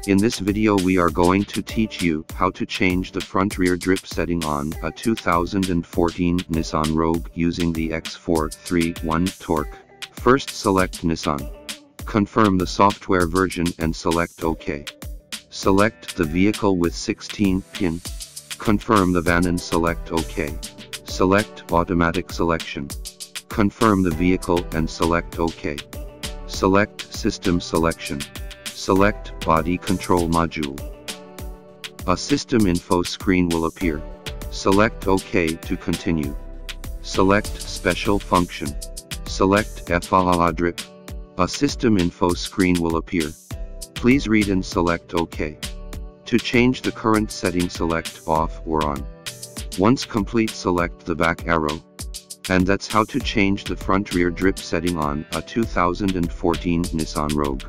In this video we are going to teach you how to change the front rear drip setting on a 2014 Nissan Rogue using the X-431 torque. First select Nissan. Confirm the software version and select OK. Select the vehicle with 16 pin. Confirm the van and select OK. Select automatic selection. Confirm the vehicle and select OK. Select system selection. Select body control module. A system info screen will appear. Select OK to continue. Select special function. Select FAA drip. A system info screen will appear. Please read and select OK. To change the current setting, select off or on. Once complete, select the back arrow. And that's how to change the front rear drip setting on a 2014 Nissan Rogue.